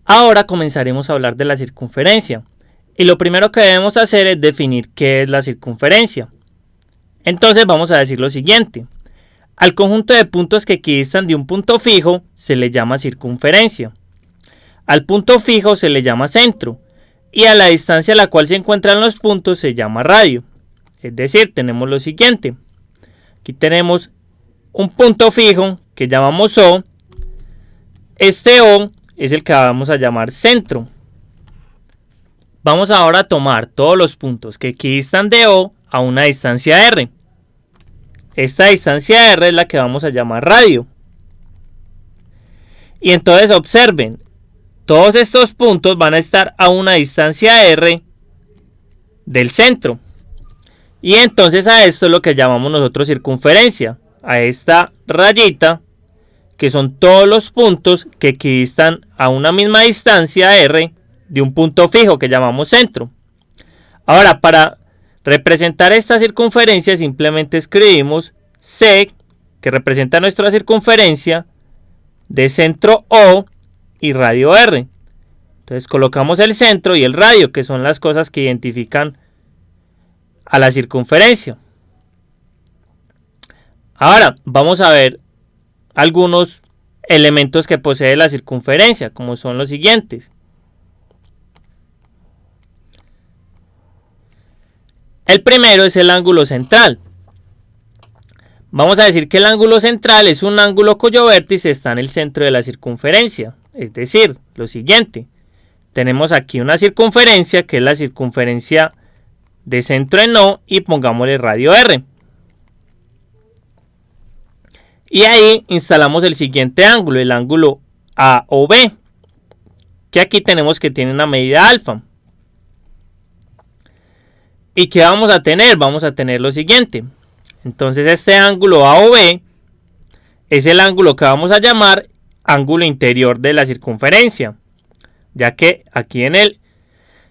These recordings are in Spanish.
Ahora comenzaremos a hablar de la circunferencia. Y lo primero que debemos hacer es definir qué es la circunferencia. Entonces vamos a decir lo siguiente. Al conjunto de puntos que equidistan de un punto fijo se le llama circunferencia. Al punto fijo se le llama centro. Y a la distancia a la cual se encuentran los puntos se llama radio. Es decir, tenemos lo siguiente. Aquí tenemos un punto fijo que llamamos O. Este O es el que vamos a llamar centro. Vamos ahora a tomar todos los puntos que equidistan de O a una distancia R. Esta distancia R es la que vamos a llamar radio. Y entonces observen, todos estos puntos van a estar a una distancia R del centro. Y entonces a esto es lo que llamamos nosotros circunferencia. A esta rayita, que son todos los puntos que equidistan a una misma distancia R de un punto fijo que llamamos centro. Ahora, para representar esta circunferencia simplemente escribimos C, que representa nuestra circunferencia, de centro O y radio R. Entonces colocamos el centro y el radio, que son las cosas que identifican a la circunferencia. Ahora vamos a ver algunos elementos que posee la circunferencia, como son los siguientes. El primero es el ángulo central. Vamos a decir que el ángulo central es un ángulo cuyo vértice está en el centro de la circunferencia. Es decir, lo siguiente. Tenemos aquí una circunferencia que es la circunferencia de centro en O y pongámosle radio R. Y ahí instalamos el siguiente ángulo, el ángulo AOB, que aquí tenemos que tiene una medida alfa. ¿Y qué vamos a tener? Vamos a tener lo siguiente. Entonces este ángulo AOB es el ángulo que vamos a llamar ángulo interior de la circunferencia, ya que aquí en el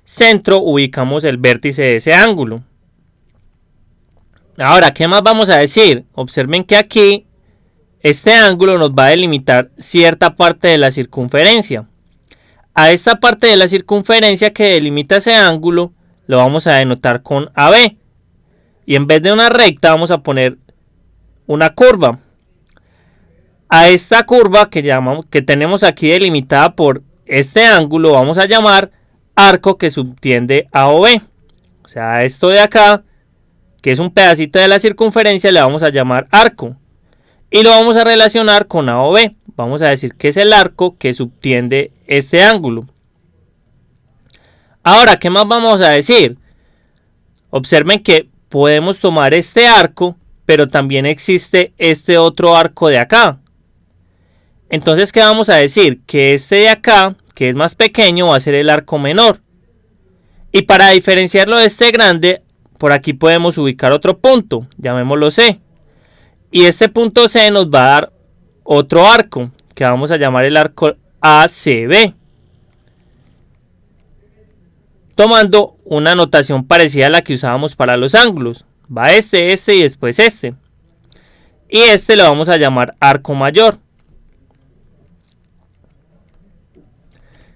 centro ubicamos el vértice de ese ángulo. Ahora, ¿qué más vamos a decir? Observen que aquí este ángulo nos va a delimitar cierta parte de la circunferencia. A esta parte de la circunferencia que delimita ese ángulo lo vamos a denotar con AB. Y en vez de una recta vamos a poner una curva. A esta curva que tenemos aquí delimitada por este ángulo vamos a llamar arco que subtiende a OB. O sea, a esto de acá, que es un pedacito de la circunferencia, le vamos a llamar arco. Y lo vamos a relacionar con AOB. Vamos a decir que es el arco que subtiende este ángulo. Ahora, ¿qué más vamos a decir? Observen que podemos tomar este arco, pero también existe este otro arco de acá. Entonces, ¿qué vamos a decir? Que este de acá, que es más pequeño, va a ser el arco menor. Y para diferenciarlo de este grande, por aquí podemos ubicar otro punto, llamémoslo C. Y este punto C nos va a dar otro arco, que vamos a llamar el arco ACB. Tomando una notación parecida a la que usábamos para los ángulos. Va este y después este. Y este lo vamos a llamar arco mayor.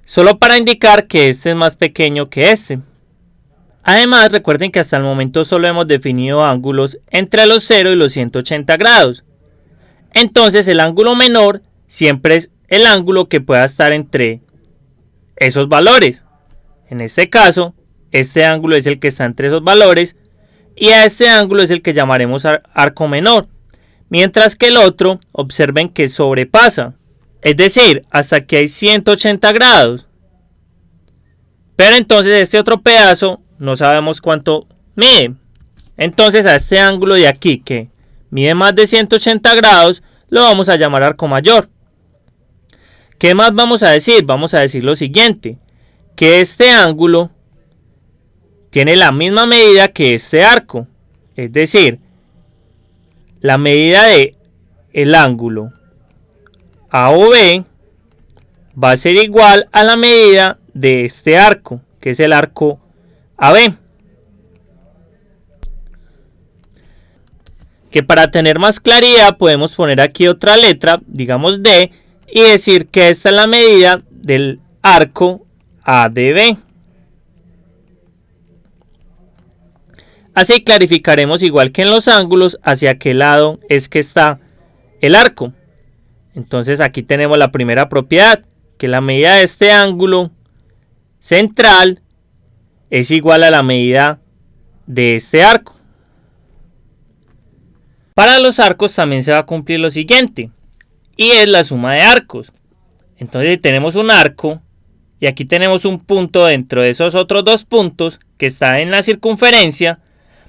Solo para indicar que este es más pequeño que este. Además, recuerden que hasta el momento solo hemos definido ángulos entre los 0 y los 180 grados. Entonces el ángulo menor siempre es el ángulo que pueda estar entre esos valores. En este caso, este ángulo es el que está entre esos valores y a este ángulo es el que llamaremos arco menor. Mientras que el otro, observen que sobrepasa. Es decir, hasta que hay 180 grados. Pero entonces este otro pedazo no sabemos cuánto mide. Entonces a este ángulo de aquí que mide más de 180 grados lo vamos a llamar arco mayor. ¿Qué más vamos a decir? Vamos a decir lo siguiente. Que este ángulo tiene la misma medida que este arco. Es decir, la medida de el ángulo AOB va a ser igual a la medida de este arco, que es el arco AB. Que para tener más claridad podemos poner aquí otra letra, digamos D, y decir que esta es la medida del arco ADB. Así clarificaremos, igual que en los ángulos, hacia qué lado es que está el arco. Entonces aquí tenemos la primera propiedad, que la medida de este ángulo central es igual a la medida de este arco. Para los arcos también se va a cumplir lo siguiente, y es la suma de arcos. Entonces tenemos un arco y aquí tenemos un punto dentro de esos otros dos puntos que está en la circunferencia.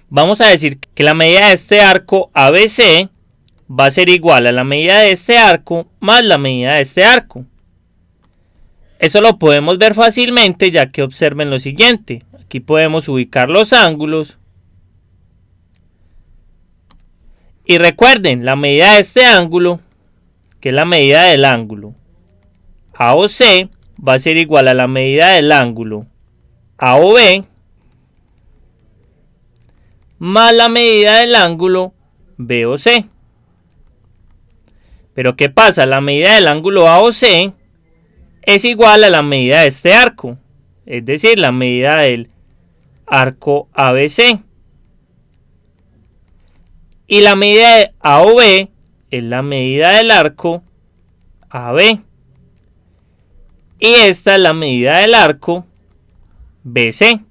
Vamos a decir que la medida de este arco ABC va a ser igual a la medida de este arco más la medida de este arco. Eso lo podemos ver fácilmente, ya que observen lo siguiente. Aquí podemos ubicar los ángulos. Y recuerden, la medida de este ángulo, que es la medida del ángulo AOC, va a ser igual a la medida del ángulo AOB más la medida del ángulo BOC. Pero ¿qué pasa? La medida del ángulo AOC es igual a la medida de este arco, es decir, la medida del arco ABC. Y la medida de AOB es la medida del arco AB. Y esta es la medida del arco BC.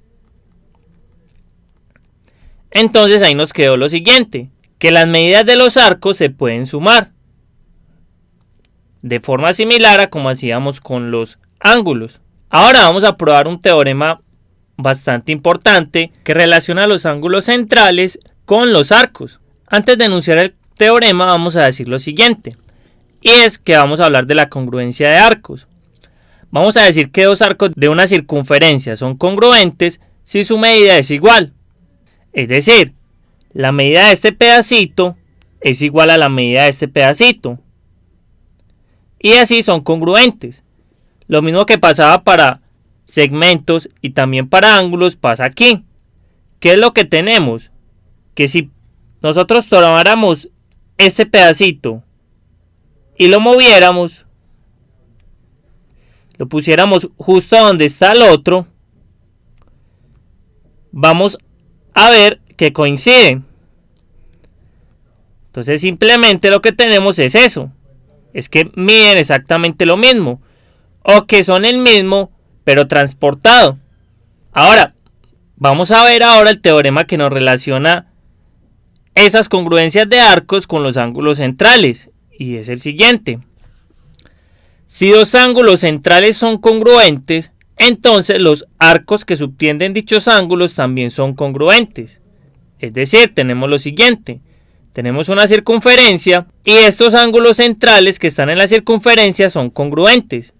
Entonces ahí nos quedó lo siguiente, que las medidas de los arcos se pueden sumar, de forma similar a como hacíamos con los ángulos. Ahora vamos a probar un teorema bastante importante que relaciona los ángulos centrales con los arcos. Antes de enunciar el teorema vamos a decir lo siguiente, y es que vamos a hablar de la congruencia de arcos. Vamos a decir que dos arcos de una circunferencia son congruentes si su medida es igual. Es decir, la medida de este pedacito es igual a la medida de este pedacito. Y así son congruentes. Lo mismo que pasaba para segmentos y también para ángulos pasa aquí. ¿Qué es lo que tenemos? Que si nosotros tomáramos este pedacito y lo moviéramos, lo pusiéramos justo donde está el otro, vamos a ver que coinciden. Entonces simplemente lo que tenemos es eso, es que miden exactamente lo mismo, o que son el mismo pero transportado. Ahora vamos a ver ahora el teorema que nos relaciona esas congruencias de arcos con los ángulos centrales, y es el siguiente. Si dos ángulos centrales son congruentes, entonces los arcos que subtienden dichos ángulos también son congruentes. Es decir, tenemos lo siguiente. Tenemos una circunferencia y estos ángulos centrales que están en la circunferencia son congruentes.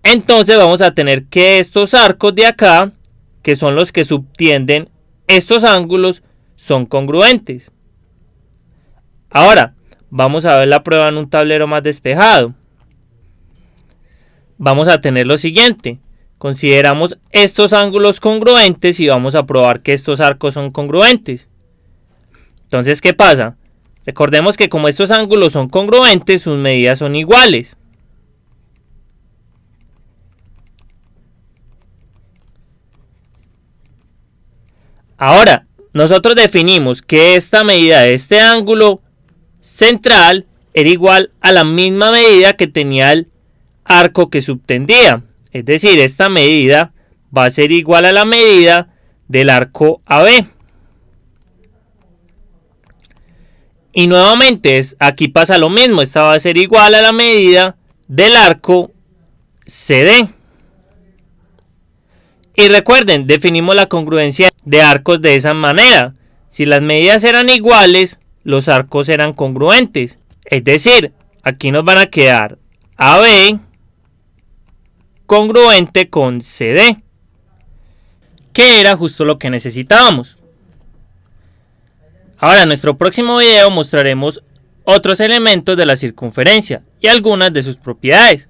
Entonces vamos a tener que estos arcos de acá, que son los que subtienden estos ángulos, son congruentes. Ahora, vamos a ver la prueba en un tablero más despejado. Vamos a tener lo siguiente. Consideramos estos ángulos congruentes y vamos a probar que estos arcos son congruentes. Entonces, ¿qué pasa? Recordemos que como estos ángulos son congruentes, sus medidas son iguales. Ahora, nosotros definimos que esta medida de este ángulo central era igual a la misma medida que tenía el arco que subtendía. Es decir, esta medida va a ser igual a la medida del arco AB. Y nuevamente aquí pasa lo mismo, esta va a ser igual a la medida del arco CD. Y recuerden, definimos la congruencia de arcos de esa manera. Si las medidas eran iguales, los arcos eran congruentes. Es decir, aquí nos van a quedar AB congruente con CD, que era justo lo que necesitábamos. Ahora en nuestro próximo video mostraremos otros elementos de la circunferencia y algunas de sus propiedades.